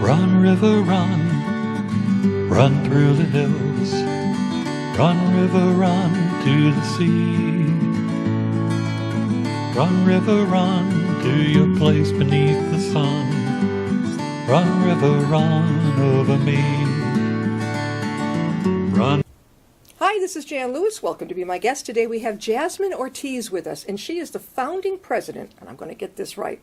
Run, river, run, run through the hills. Run, river, run to the sea. Run, river, run to your place beneath the sun. Run, river, run over me. Run. Hi, this is Jan Lewis. Welcome to be my guest. Today we have Jasmine Ortiz with us, and she is the founding president, and I'm going to get this right,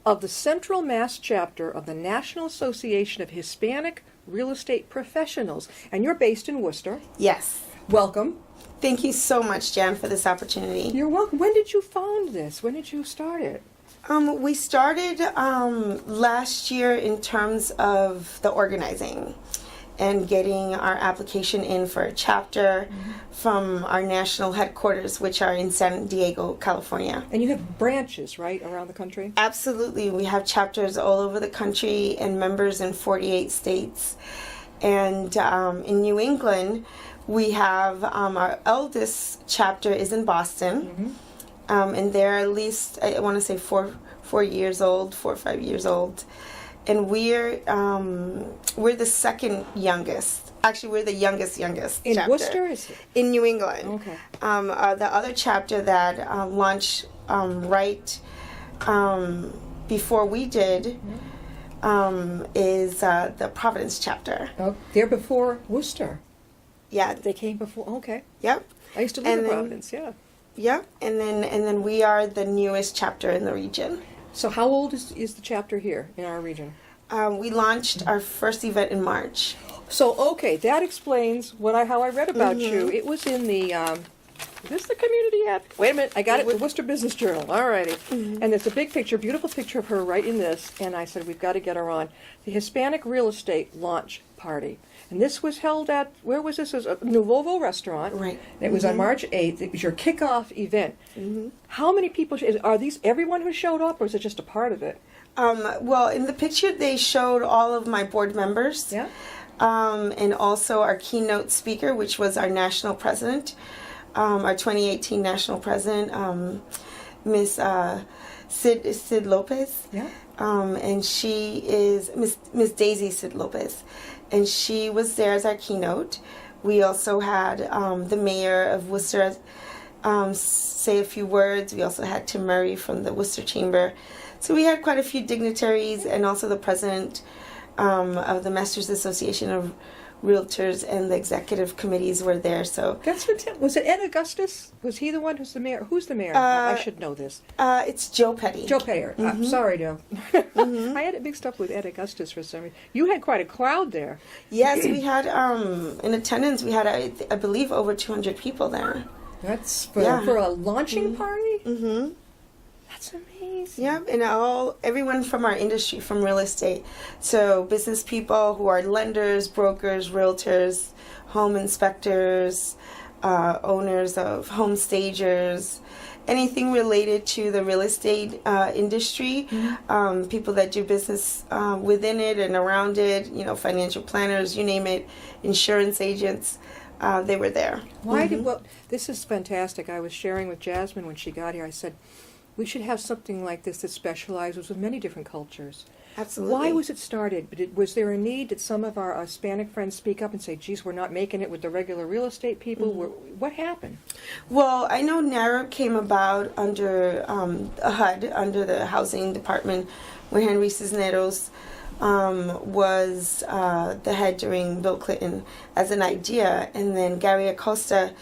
of the Central Mass chapter of the National Association of Hispanic Real Estate Professionals. And you're based in Worcester. Yes. Welcome. Thank you so much, Jan, for this opportunity. You're welcome. When did you found this? When did you start it? We started last year in terms of the organizing and getting our application in for a chapter from our national headquarters, which are in San Diego, California. And you have branches, right, around the country? Absolutely. We have chapters all over the country and members in 48 states. And in New England, we have our eldest chapter is in Boston. And they're at least, I want to say, 4 or 5 years old. And we're the second youngest. Actually, we're the youngest In chapter. Worcester, is it? In New England. Okay. The other chapter that launched right before we did is the Providence chapter. Oh, they're before Worcester. Yeah. They came before. Okay. Yep. I used to live in Providence. Yeah. Yep. And then we are the newest chapter in the region. So how old is the chapter here in our region? We launched our first event in March. So, okay, that explains how I read about you. It was in the, is this the community ad? Wait a minute, I got it, the Worcester Business Journal. All righty. And there's a big picture, beautiful picture of her right in this. And I said, we've got to get her on. The Hispanic Real Estate Launch Party. And this was held at, where was this? It was a Nuovo restaurant. Right. And it was on March 8th. It was your kickoff event. How many people, are these everyone who showed up, or is it just a part of it? Well, in the picture, they showed all of my board members. Yeah. And also our keynote speaker, which was our national president, our 2018 national president, Miss Sid Lopez. Yeah. And she is Miss Daisy Sid Lopez. And she was there as our keynote. We also had the mayor of Worcester say a few words. We also had Tim Murray from the Worcester Chamber. So we had quite a few dignitaries, and also the president of the Masters Association of Realtors and the executive committees were there. So That's fantastic. Was it Ed Augustus? Was he the one who's the mayor? Who's the mayor? I should know this. it's Joe Petty. Joe Petty. Sorry, Joe. I had it mixed up with Ed Augustus for some reason. You had quite a crowd there. Yes, we had in attendance. We had I believe over 200 people there. That's for a launching party. Mm-hmm. That's amazing. Yeah, and everyone from our industry, from real estate. So business people who are lenders, brokers, realtors, home inspectors, owners of home stagers, anything related to the real estate industry, people that do business within it and around it, financial planners, you name it, insurance agents. They were there. This is fantastic. I was sharing with Jasmine when she got here. I said, we should have something like this that specializes with many different cultures. Absolutely. Why was it started? Was there a need? Did some of our Hispanic friends speak up and say, geez, we're not making it with the regular real estate people? What happened? Well, I know NAREP came about under HUD, under the Housing Department, when Henry Cisneros was the head during Bill Clinton as an idea, and then Gary Acosta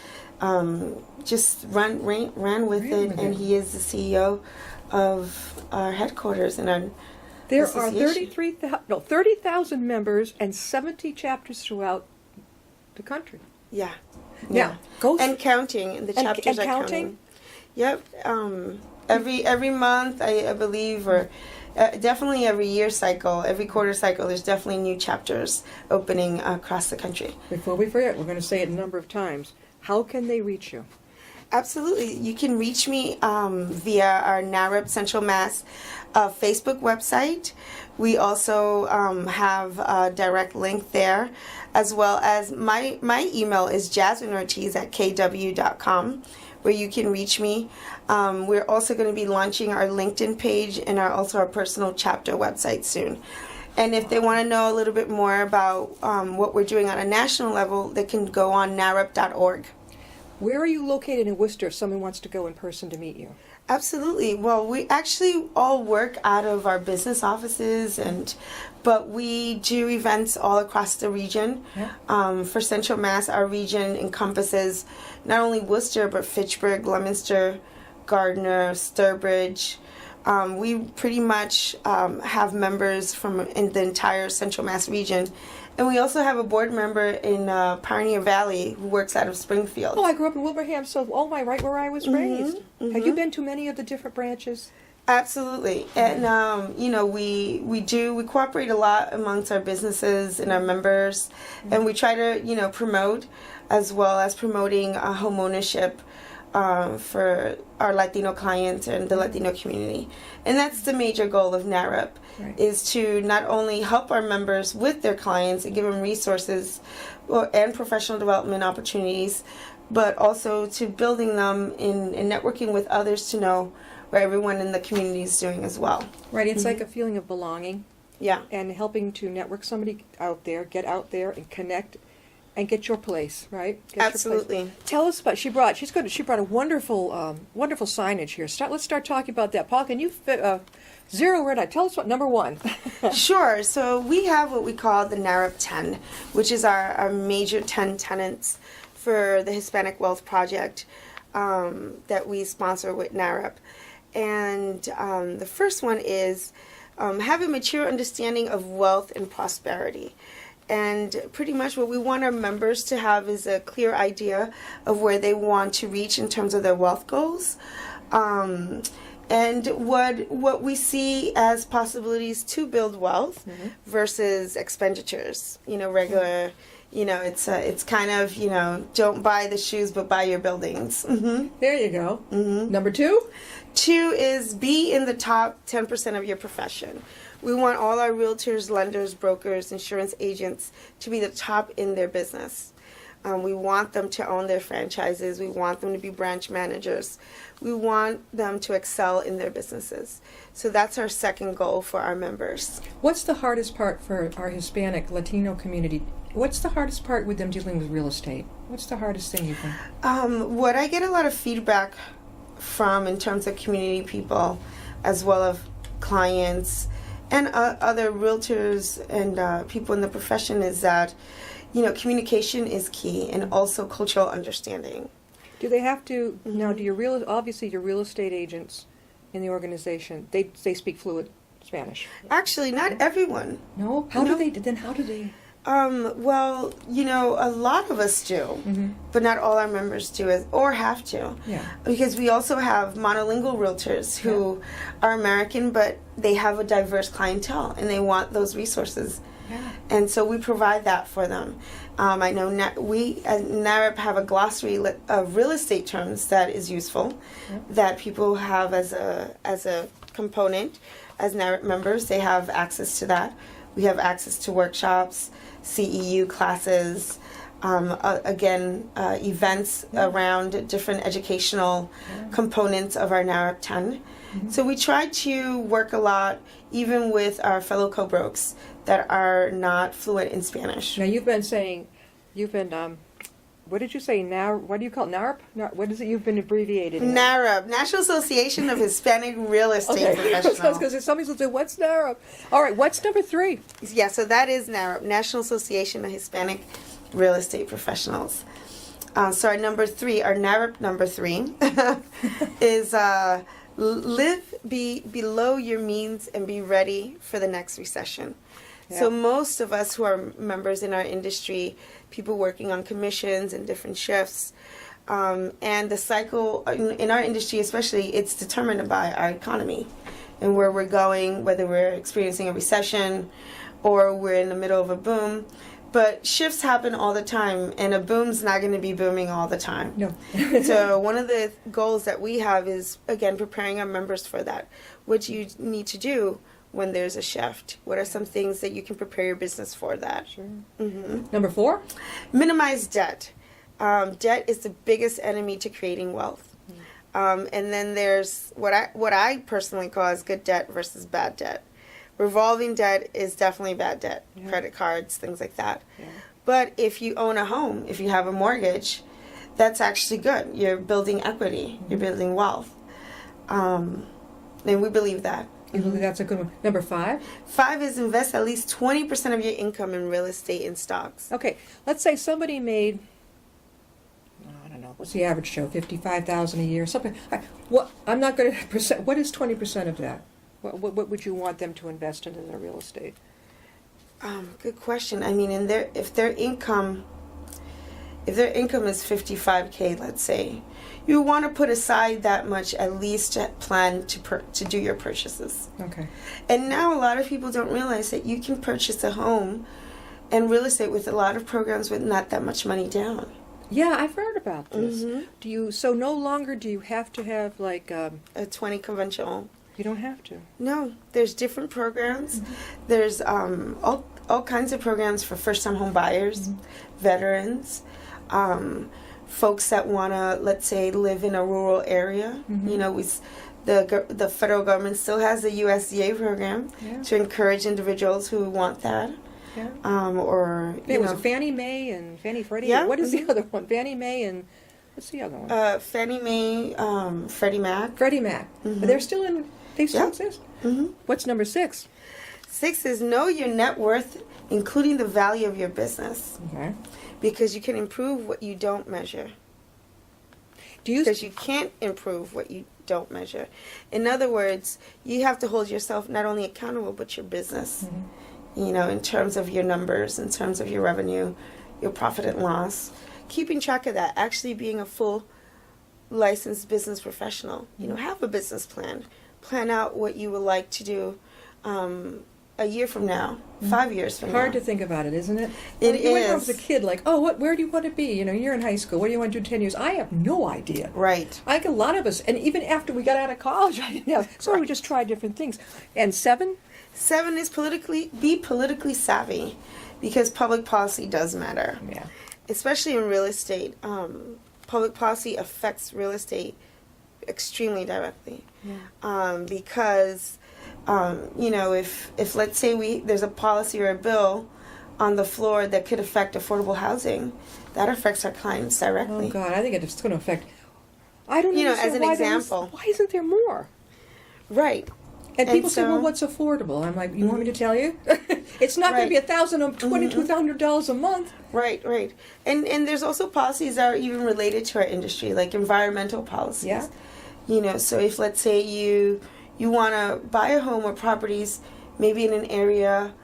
just ran with it, and he is the CEO of our headquarters and our There are 30,000 members and 70 chapters throughout the country. Yeah. Now, and counting. The chapters and are counting? Yep. Every month, I believe, or definitely every year cycle, every quarter cycle, there's definitely new chapters opening across the country. Before we forget, we're going to say it a number of times. How can they reach you? Absolutely. You can reach me via our NAREP Central Mass Facebook website. We also have a direct link there, as well as my email is jasmineortiz@kw.com, where you can reach me. We're also going to be launching our LinkedIn page and our personal chapter website soon. And if they want to know a little bit more about what we're doing on a national level, they can go on narup.org. Where are you located in Worcester if someone wants to go in person to meet you? Absolutely. Well, we actually all work out of our business offices, but we do events all across the region. Yeah. For Central Mass, our region encompasses not only Worcester, but Fitchburg, Leominster, Gardner, Sturbridge. We pretty much have members from in the entire Central Mass region. And we also have a board member in Pioneer Valley who works out of Springfield. Oh, I grew up in Wilbraham, so right where I was raised. Have you been to many of the different branches? Absolutely. And, we cooperate a lot amongst our businesses and our members. And we try to, promote, as well as promoting home ownership for our Latino clients and the Latino community. And that's the major goal of NARUP, is to not only help our members with their clients and give them resources and professional development opportunities, but also to building them in networking with others to know what everyone in the community is doing as well. Right, it's like a feeling of belonging. Yeah. And helping to network somebody out there, get out there and connect and get your place, right? Get Absolutely. Your place. Tell us about, she brought a wonderful wonderful signage here. Let's start talking about that. Paul, can you zero in on? Tell us what number one. Sure. So we have what we call the NARUP 10, which is our major 10 tenets for the Hispanic Wealth Project that we sponsor with NARUP. And the first one is have a mature understanding of wealth and prosperity. And pretty much what we want our members to have is a clear idea of where they want to reach in terms of their wealth goals. And what we see as possibilities to build wealth versus expenditures, regular, it's kind of, don't buy the shoes, but buy your buildings. There you go. Number two? Two is be in the top 10% of your profession. We want all our realtors, lenders, brokers, insurance agents to be the top in their business. We want them to own their franchises. We want them to be branch managers. We want them to excel in their businesses. So that's our second goal for our members. What's the hardest part for our Hispanic Latino community? What's the hardest part with them dealing with real estate? What's the hardest thing you think? What I get a lot of feedback from in terms of community people, as well as clients and other realtors and people in the profession, is that communication is key, and also cultural understanding. Do they have to now? Obviously your real estate agents in the organization, they speak fluent Spanish? Actually, not everyone. No. How do they? Well, a lot of us do, but not all our members do it or have to. Yeah. Because we also have monolingual realtors who are American, but they have a diverse clientele and they want those resources. Yeah. And so we provide that for them. I know we at NARUP have a glossary of real estate terms that is useful, that people have as a component. As NARUP members, they have access to that. We have access to workshops, CEU classes, events around different educational components of our NARUP 10. So we try to work a lot, even with our fellow co-brokes that are not fluent in Spanish. Now what did you say now? What do you call it? NARP? What is it you've been abbreviated? NARUP, National Association of Hispanic Real Estate Professionals. Because somebody's going to say, what's NARUP? All right, what's number three? Yeah, so that is NARUP, National Association of Hispanic Real Estate Professionals. So our number three, our NARUP number three, is live below your means and be ready for the next recession. Yeah. So most of us who are members in our industry, people working on commissions and different shifts, and the cycle in our industry especially, it's determined by our economy and where we're going, whether we're experiencing a recession or we're in the middle of a boom. But shifts happen all the time, and a boom's not going to be booming all the time. No. So one of the goals that we have is, again, preparing our members for that. What do you need to do when there's a shift? What are some things that you can prepare your business for that? Sure. Number four? Minimize debt. Debt is the biggest enemy to creating wealth. And then there's what I personally call as good debt versus bad debt. Revolving debt is definitely bad debt. Yeah. Credit cards, things like that. Yeah. But if you own a home, if you have a mortgage, that's actually good. You're building equity. You're building wealth. And we believe that. You believe that's a good one. Number 5? 5 is invest at least 20% of your income in real estate and stocks. Okay, let's say somebody made, I don't know, what's the average show? 55,000 a year, something. What I'm not going to percent. What is 20% of that? What would you want them to invest into their real estate? Good question. I mean, if their income is 55K, let's say, you want to put aside that much at least to plan to do your purchases. Okay. And now a lot of people don't realize that you can purchase a home and real estate with a lot of programs with not that much money down. Yeah, I've heard about this. Mm-hmm. So no longer do you have to have like A 20 conventional. you don't have to. No, there's different programs. Mm-hmm. There's all kinds of programs for first-time home buyers, veterans, folks that want to, let's say, live in a rural area. Mhm. You know, the federal government still has the USDA program Yeah. to encourage individuals who want that. Yeah. Or It was Fannie Mae and Fannie Freddie. Yeah. What is the other one? Fannie Mae and what's the other one? Fannie Mae, Freddie Mac. Freddie Mac. Mhm. They're still in. They still Yeah. exist. Mm-hmm. What's number 6? 6 is know your net worth, including the value of your business, Okay. because you can improve what you don't measure. Do you? Because you can't improve what you don't measure. In other words, you have to hold yourself not only accountable, but your business. Mhm. You know, in terms of your numbers, in terms of your revenue, your profit and loss. Keeping track of that, actually being a full licensed business professional. You know, have a business plan. Plan out what you would like to do a year from now, 5 years from Hard now. to think about it, isn't it? It When I was a is. kid, like, oh, where do you want to be? You know, you're in high school. What do you want to do in 10 years? I have no idea. Right. I think a lot of us, and even after we got out of college, I didn't have. So we just tried different things. And 7? 7 is be politically savvy, because public policy does matter. Yeah. Especially in real estate. Public policy affects real estate extremely directly. Yeah. Because, you know, if let's say there's a policy or a bill on the floor that could affect affordable housing, that affects our clients directly. Oh God, I think it's going to affect. I don't You know, understand as an why example. why isn't there more? Right. And people say, so- well, what's affordable? I'm like, you want me to tell you? It's not going to be Right. $1,000 or $2,200 a month. Right, right. And there's also policies that are even related to our industry, like environmental policies. Yeah. You know, so if let's say you want to buy a home or properties, maybe in an area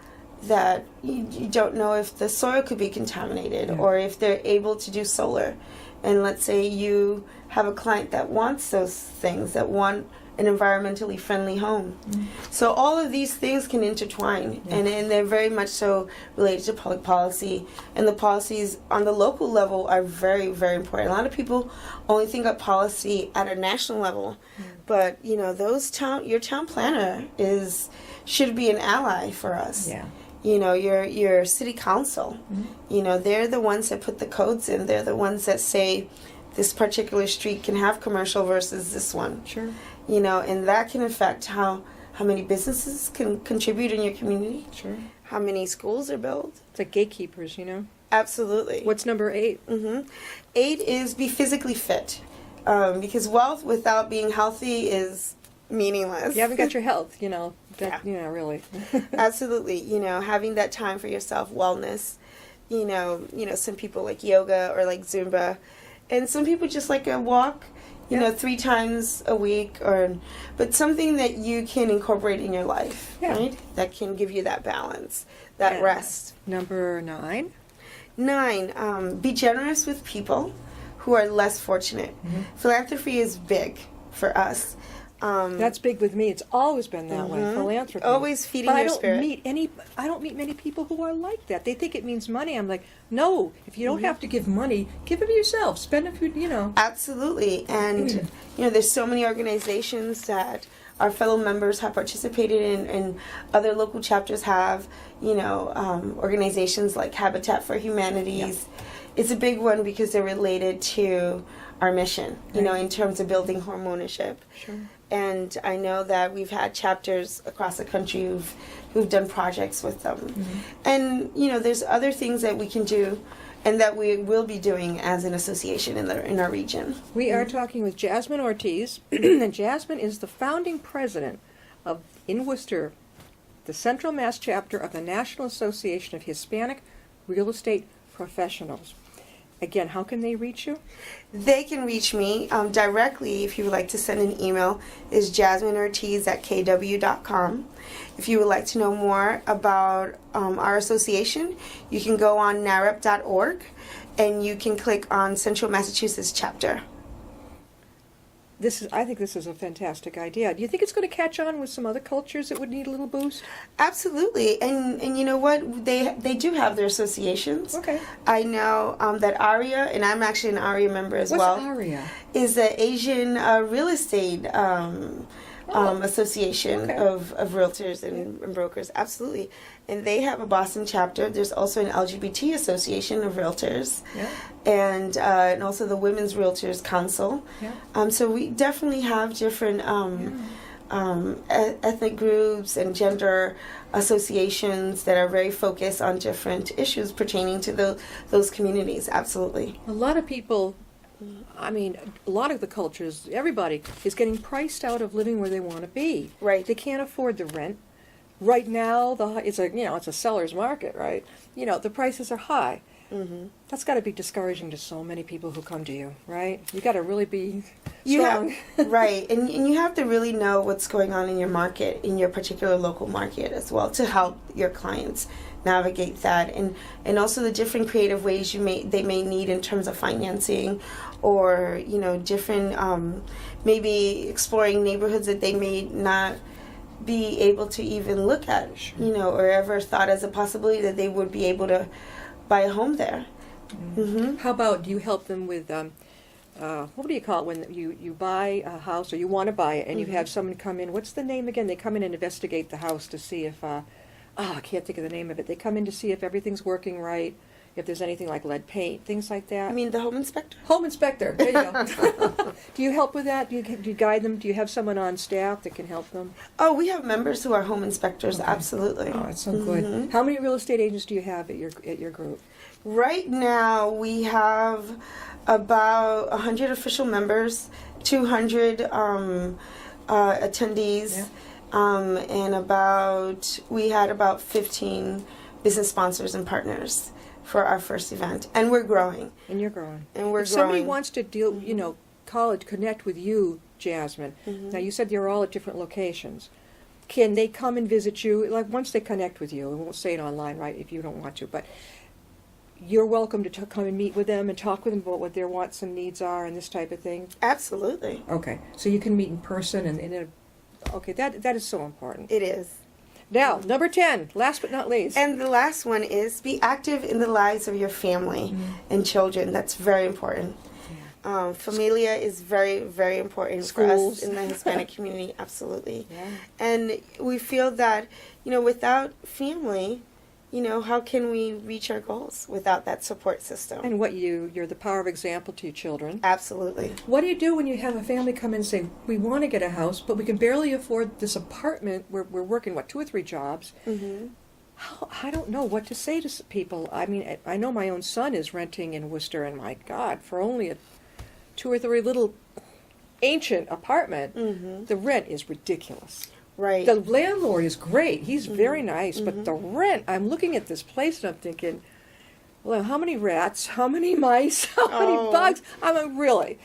that you don't know if the soil could be contaminated, Yeah. or if they're able to do solar. And let's say you have a client that wants those things, that want an environmentally friendly home. So all of these things can intertwine, Yeah. and they're very much so related to public policy. And the policies on the local level are very, very important. A lot of people only think of policy at a national level, but you know, your town planner should be an ally for us. Yeah. You know, your city council, you know, they're the ones that put the codes in. They're the ones that say this particular street can have commercial versus this one. Sure. You know, and that can affect how many businesses can contribute in your community, Sure. how many schools are built. It's like gatekeepers, you know. Absolutely. What's number 8? 8 is be physically fit, because wealth without being healthy is meaningless. You haven't got your health, you know. Yeah. You know, really. Absolutely. You know, having that time for yourself, wellness. You know, some people like yoga or like Zumba, and some people just like a walk. You know, 3 times a week, but something that you can incorporate in your life, Yeah. right? That can give you that balance, that Yeah. rest. Number 9? 9, be generous with people who are less fortunate. Philanthropy is big for us. That's big with me. It's always been that way. Philanthropy. Always feeding but your I don't spirit. I don't meet many people who are like that. They think it means money. I'm like, no. If you don't have to give money, give it yourself. Spend a few. You know. Absolutely. And, you know, there's so many organizations that our fellow members have participated in, and other local chapters have, you know, organizations like Habitat for Humanities. It's a big one because they're related to our mission, you know, in terms of building homeownership. Sure. And I know that we've had chapters across the country who've done projects with them. Mm-hmm. And, you know, there's other things that we can do and that we will be doing as an association in our region. We are talking with Jasmine Ortiz, and Jasmine is the founding president of, in Worcester, the Central Mass chapter of the National Association of Hispanic Real Estate Professionals. Again, how can they reach you? They can reach me directly if you would like to send an email. Is jasmineortiz@kw.com. If you would like to know more about our association, you can go on narep.org and you can click on Central Massachusetts chapter. I think this is a fantastic idea. Do you think it's going to catch on with some other cultures that would need a little boost? Absolutely, and you know what? They do have their associations. Okay. I know that ARIA, and I'm actually an ARIA member as well. What's ARIA? Is the Asian Real Estate Association of Realtors and Brokers. Absolutely, and they have a Boston chapter. There's also an LGBT Association of Realtors. Yeah. And also the Women's Realtors Council. Yeah. So we definitely have different ethnic groups and gender associations that are very focused on different issues pertaining to those communities. Absolutely. A lot of people, I mean, a lot of the cultures, everybody is getting priced out of living where they want to be. Right. They can't afford the rent. Right now, it's a seller's market, right? You know, the prices are high. Mm-hmm. That's got to be discouraging to so many people who come to you, right? You got to really be strong. Right, and you have to really know what's going on in your market, in your particular local market as well, to help your clients navigate that, and also the different creative ways they may need in terms of financing, or you know, different maybe exploring neighborhoods that they may not be able to even look at, you know, or ever thought as a possibility that they would be able to buy a home there. Mm-hmm. How about, do you help them with, what do you call it when you buy a house, or you want to buy it, and you have someone come in, what's the name again? They come in and investigate the house to see if, I can't think of the name of it. They come in to see if everything's working right, if there's anything like lead paint, things like that. I mean, the home inspector? Home inspector, there you go. Do you help with that? Do you guide them? Do you have someone on staff that can help them? Oh, we have members who are home inspectors, absolutely. Oh, it's so good. How many real estate agents do you have at your group? Right now, we have about 100 official members, 200 attendees, and we had about 15 business sponsors and partners for our first event, and we're growing. And you're growing. If somebody wants to connect with you, Jasmine. Now you said you're all at different locations. Can they come and visit you? Like once they connect with you, and we'll say it online, right? If you don't want to, but you're welcome to come and meet with them and talk with them about what their wants and needs are and this type of thing. Absolutely. Okay, so you can meet in person okay, that is so important. It is. Now, number 10, last but not least. And the last one is be active in the lives of your family and children. That's very important. Yeah. Familia is very, very important for us in the Hispanic community. Absolutely. Yeah. And we feel that, without family, how can we reach our goals without that support system? And you're the power of example to your children. Absolutely. What do you do when you have a family come in and say, we want to get a house, but we can barely afford this apartment? We're working, 2 or 3 jobs. Mm-hmm. I don't know what to say to people. I mean, I know my own son is renting in Worcester, and my God, for only a 2 or 3 little ancient apartment, the rent is ridiculous. Right. The landlord is great. He's very nice, but the rent, I'm looking at this place and I'm thinking, well, how many rats, how many mice, how many bugs? I mean, really.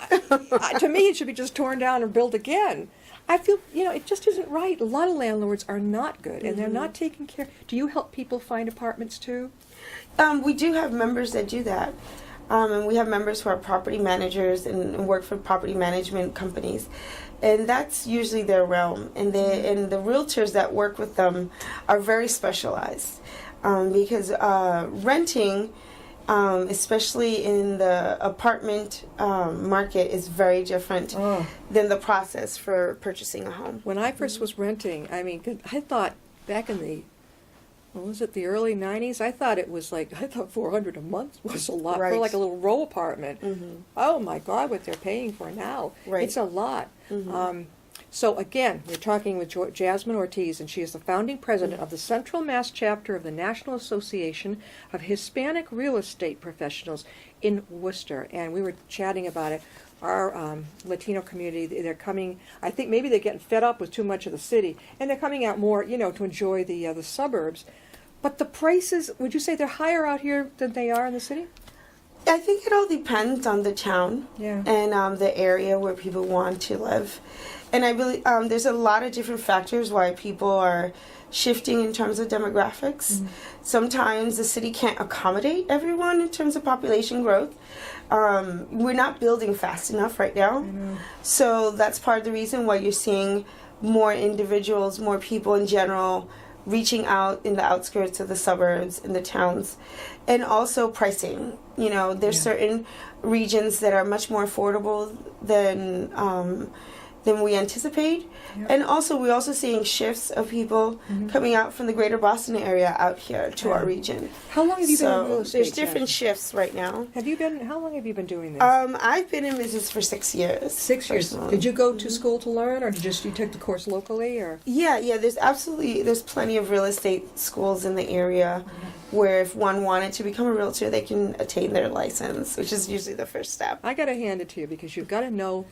To me, it should be just torn down and built again. I feel, it just isn't right. A lot of landlords are not good, and they're not taking care. Do you help people find apartments, too? We do have members that do that. And we have members who are property managers and work for property management companies. And that's usually their realm. And the realtors that work with them are very specialized. Because renting, especially in the apartment market, is very different than the process for purchasing a home. When I first was renting, I thought back in the what was it, the early 90s? I thought 400 a month was a lot Right. for like a little row apartment. Mhm. Oh my God, what they're paying for now. Right. It's a lot. Mhm. So again, we're talking with Jasmine Ortiz, and she is the founding president of the Central Mass chapter of the National Association of Hispanic Real Estate Professionals in Worcester. And we were chatting about it. Our Latino community, they're coming, I think maybe they're getting fed up with too much of the city, and they're coming out more, to enjoy the suburbs. But the prices, would you say they're higher out here than they are in the city? I think it all depends on the town Yeah. and the area where people want to live. And I believe there's a lot of different factors why people are shifting in terms of demographics. Sometimes the city can't accommodate everyone in terms of population growth. We're not building fast enough right now. So that's part of the reason why you're seeing more individuals, more people in general reaching out in the outskirts of the suburbs, in the towns. And also pricing. There's certain regions that are much more affordable than we anticipate. And also, we're also seeing shifts of people coming out from the greater Boston area out here to our region. How long have you been in real estate? There's different Jasmine? shifts right now. How long have you been doing this? I've been in business for 6 years. 6 years. personally. Did you go to school to learn, or you took the course locally, or? Yeah, there's plenty of real estate schools in the area where if one wanted to become a realtor, they can attain their license, which is usually the first step. I got to hand it to you because you've got to know.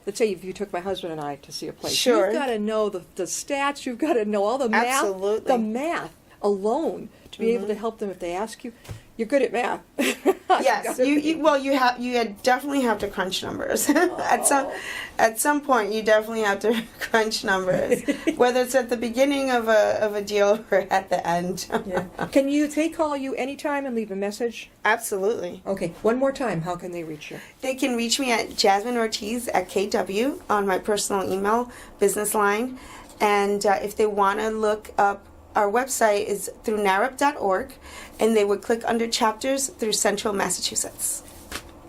Let's say if you took my husband and I to see a place, Sure. you've got to know the stats. You've got to know all the math. Absolutely. The math alone to be able to help them if they ask you. You're good at math. Yes, you definitely have to crunch numbers. At some point, you definitely have to crunch numbers, whether it's at the beginning of a deal or at the end. Yeah. Can they call you anytime and leave a message? Absolutely. Okay. One more time. How can they reach you? They can reach me at Jasmine Ortiz at KW on my personal email business line, and if they want to look up. Our website is through narup.org, and they would click under chapters through Central Massachusetts.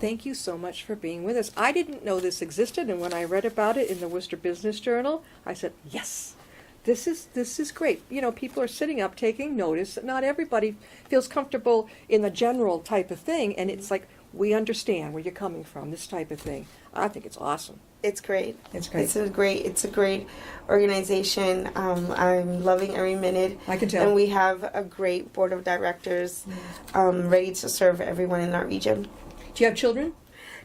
Thank you so much for being with us. I didn't know this existed, and when I read about it in the Worcester Business Journal, I said, yes, this is great. People are sitting up taking notice. Not everybody feels comfortable in the general type of thing, and it's like, we understand where you're coming from, this type of thing. I think it's awesome. It's great. It's great. It's a great organization. I'm loving every minute. I can tell. And we have a great board of directors ready to serve everyone in our region. Do you have children?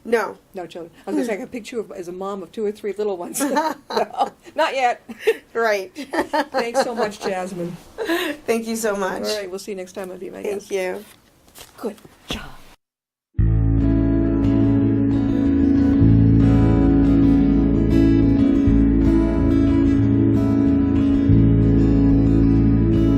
No. No children. I was going to say, I can picture you as a mom of 2 or 3 little ones. No, not yet. Right. Thanks so much, Jasmine. Thank you so much. All right, we'll see you next time on Be My Thank Guest. you. Good.